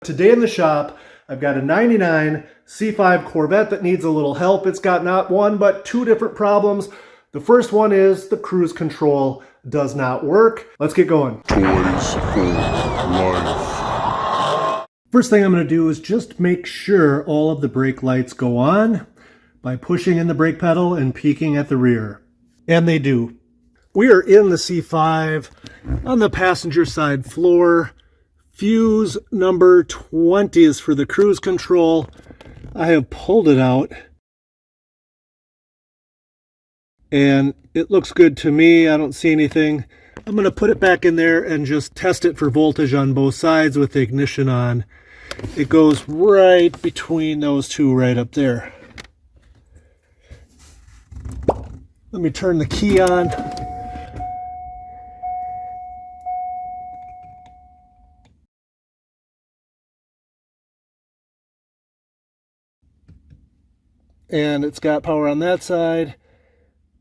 Today in the shop, I've got a 99 C5 Corvette that needs a little help. It's got not one, but two different problems. The first one is the cruise control does not work. Let's get going. Toys for life. First thing I'm going to do is just make sure all of the brake lights go on by pushing in the brake pedal and peeking at the rear. And they do. We are in the C5 on the passenger side floor. Fuse number 20 is for the cruise control. I have pulled it out and it looks good to me. I don't see anything. I'm going to put it back in there and just test it for voltage on both sides with the ignition on. It goes right between those two right up there. Let me turn the key on. And it's got power on that side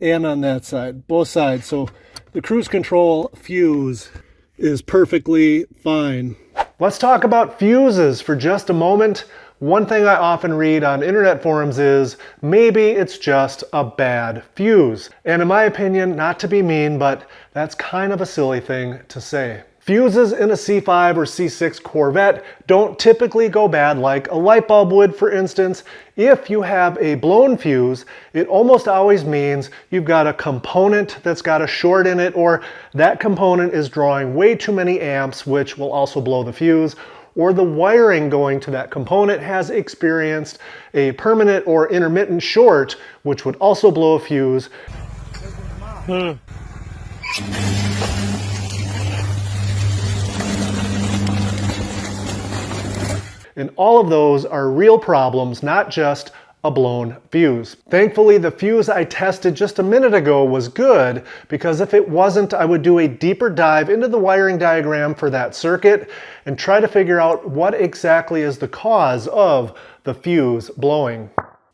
and on that side, both sides. So the cruise control fuse is perfectly fine. Let's talk about fuses for just a moment. One thing I often read on internet forums is maybe it's just a bad fuse. And in my opinion, not to be mean, but that's kind of a silly thing to say. Fuses in a C5 or C6 Corvette don't typically go bad like a light bulb would, for instance. If you have a blown fuse, it almost always means you've got a component that's got a short in it, or that component is drawing way too many amps, which will also blow the fuse, or the wiring going to that component has experienced a permanent or intermittent short, which would also blow a fuse. And all of those are real problems, not just a blown fuse. Thankfully, the fuse I tested just a minute ago was good, because if it wasn't, I would do a deeper dive into the wiring diagram for that circuit and try to figure out what exactly is the cause of the fuse blowing.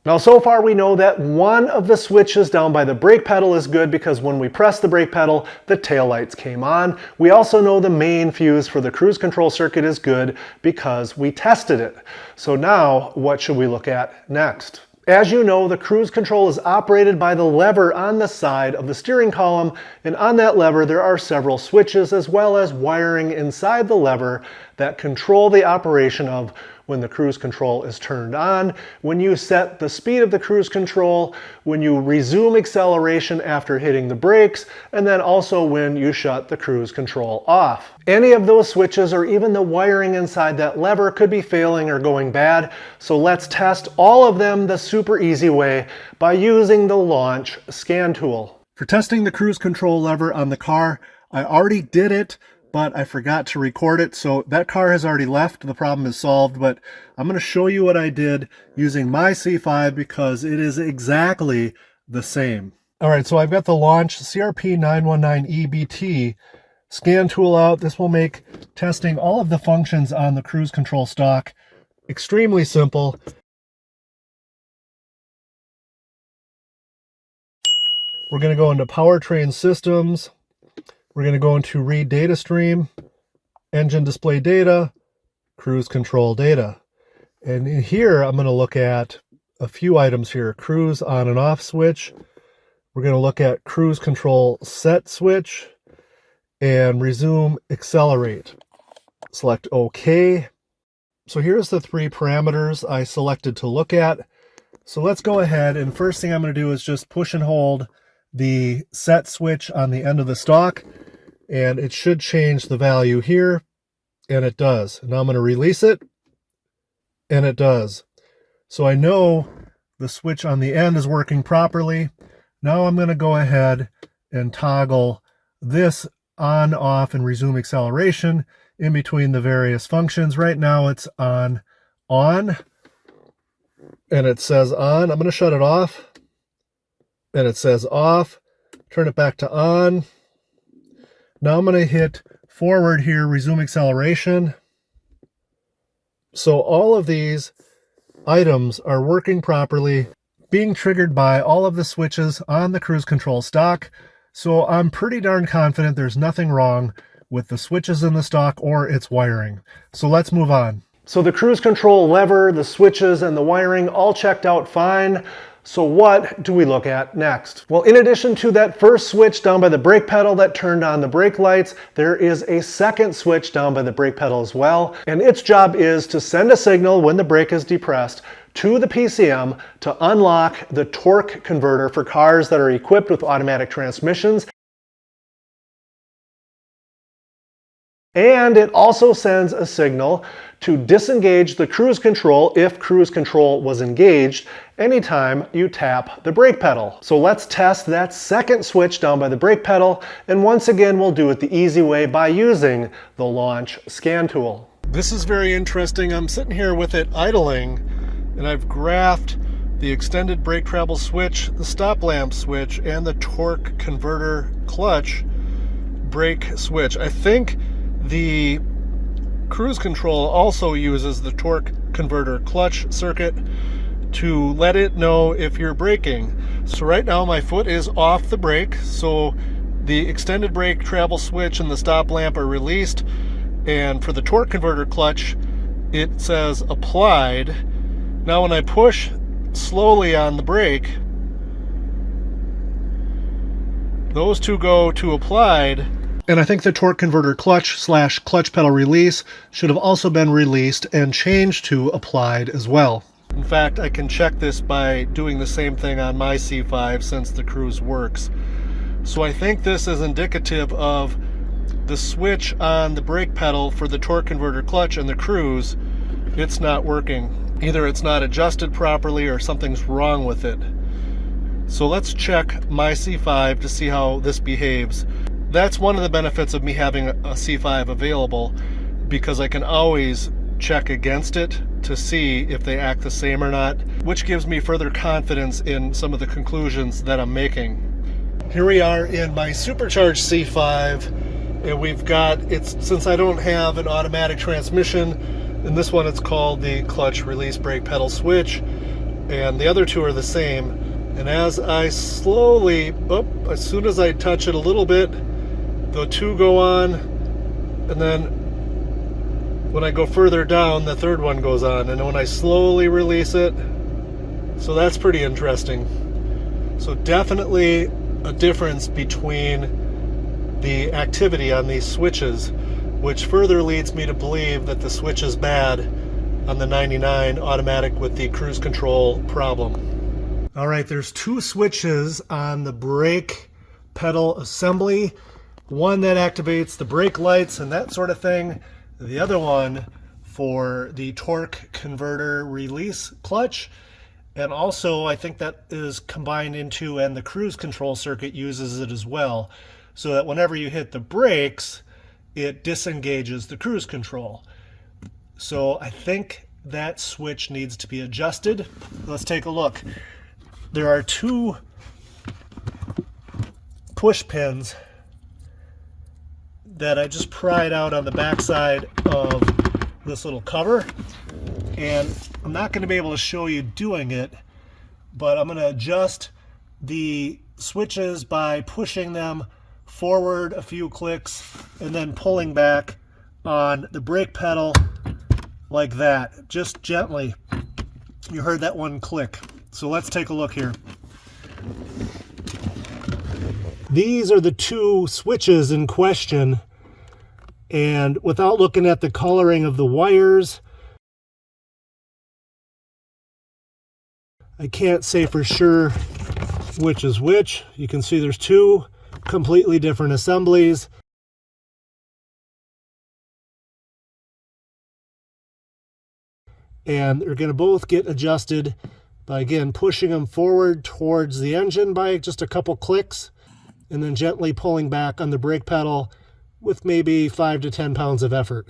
Now, so far we know that one of the switches down by the brake pedal is good because when we press the brake pedal, the taillights came on. We also know the main fuse for the cruise control circuit is good because we tested it. So now, what should we look at next? As you know, the cruise control is operated by the lever on the side of the steering column, and on that lever there are several switches as well as wiring inside the lever that control the operation of when the cruise control is turned on, when you set the speed of the cruise control, when you resume acceleration after hitting the brakes, and then also when you shut the cruise control off. Any of those switches or even the wiring inside that lever could be failing or going bad, so let's test all of them the super easy way by using the launch scan tool. For testing the cruise control lever on the car, I already did it, but I forgot to record it, so that car has already left. The problem is solved, but I'm going to show you what I did using my C5 because it is exactly the same. All right, so I've got the launch CRP 919 EBT scan tool out. This will make testing all of the functions on the cruise control stock extremely simple. We're going to go into powertrain systems. We're going to go into read data stream, engine display data, cruise control data. And in here, I'm going to look at a few items here. Cruise on and off switch. We're going to look at cruise control set switch and resume accelerate. Select OK. So here's the three parameters I selected to look at. So let's go ahead, and first thing I'm going to do is just push and hold the set switch on the end of the stock, and it should change the value here, and it does. Now I'm going to release it, and it does. So I know the switch on the end is working properly. Now I'm going to go ahead and toggle this on, off, and resume acceleration in between the various functions. Right now it's on, and it says on. I'm going to shut it off, and it says off. Turn it back to on. Now I'm going to hit forward here, resume acceleration. So all of these items are working properly, being triggered by all of the switches on the cruise control stock. So I'm pretty darn confident there's nothing wrong with the switches in the stock or its wiring. So let's move on. So the cruise control lever, the switches, and the wiring all checked out fine. So what do we look at next? Well, in addition to that first switch down by the brake pedal that turned on the brake lights, there is a second switch down by the brake pedal as well. And its job is to send a signal when the brake is depressed to the PCM to unlock the torque converter for cars that are equipped with automatic transmissions. And it also sends a signal to disengage the cruise control if cruise control was engaged anytime you tap the brake pedal. So let's test that second switch down by the brake pedal, and once again we'll do it the easy way by using the launch scan tool. This is very interesting. I'm sitting here with it idling, and I've graphed the extended brake travel switch, the stop lamp switch, and the torque converter clutch brake switch. I think the cruise control also uses the torque converter clutch circuit to let it know if you're braking. So right now my foot is off the brake, so the extended brake travel switch and the stop lamp are released, and for the torque converter clutch it says applied. Now when I push slowly on the brake, those two go to applied. And I think the torque converter clutch / clutch pedal release should have also been released and changed to applied as well. In fact, I can check this by doing the same thing on my C5 since the Cruise works. So I think this is indicative of the switch on the brake pedal for the torque converter clutch and the Cruise. It's not working. Either it's not adjusted properly or something's wrong with it. So let's check my C5 to see how this behaves. That's one of the benefits of me having a C5 available, because I can always check against it to see if they act the same or not, which gives me further confidence in some of the conclusions that I'm making. Here we are in my supercharged C5, and we've got, since I don't have an automatic transmission, in this one it's called the clutch release brake pedal switch, and the other two are the same. And as I slowly, as soon as I touch it a little bit, the two go on, and then when I go further down, the third one goes on, and when I slowly release it, so that's pretty interesting. So definitely a difference between the activity on these switches, which further leads me to believe that the switch is bad on the 99 automatic with the cruise control problem. All right, there's two switches on the brake pedal assembly. One that activates the brake lights and that sort of thing. The other one for the torque converter release clutch. And also I think that is combined into, and the cruise control circuit uses it as well, so that whenever you hit the brakes, it disengages the cruise control. So I think that switch needs to be adjusted. Let's take a look. There are two push pins that I just pried out on the backside of this little cover, and I'm not going to be able to show you doing it, but I'm going to adjust the switches by pushing them forward a few clicks and then pulling back on the brake pedal like that, just gently. You heard that one click. So let's take a look here. These are the two switches in question, and without looking at the coloring of the wires, I can't say for sure which is which. You can see there's two completely different assemblies. And they're going to both get adjusted by, again, pushing them forward towards the engine by just a couple clicks, and then gently pulling back on the brake pedal with maybe 5 to 10 pounds of effort.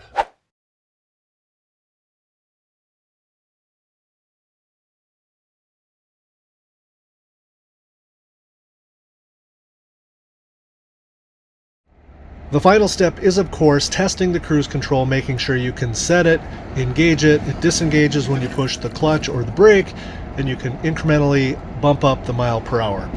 The final step is, of course, testing the cruise control, making sure you can set it, engage it, it disengages when you push the clutch or the brake, and you can incrementally bump up the mile per hour.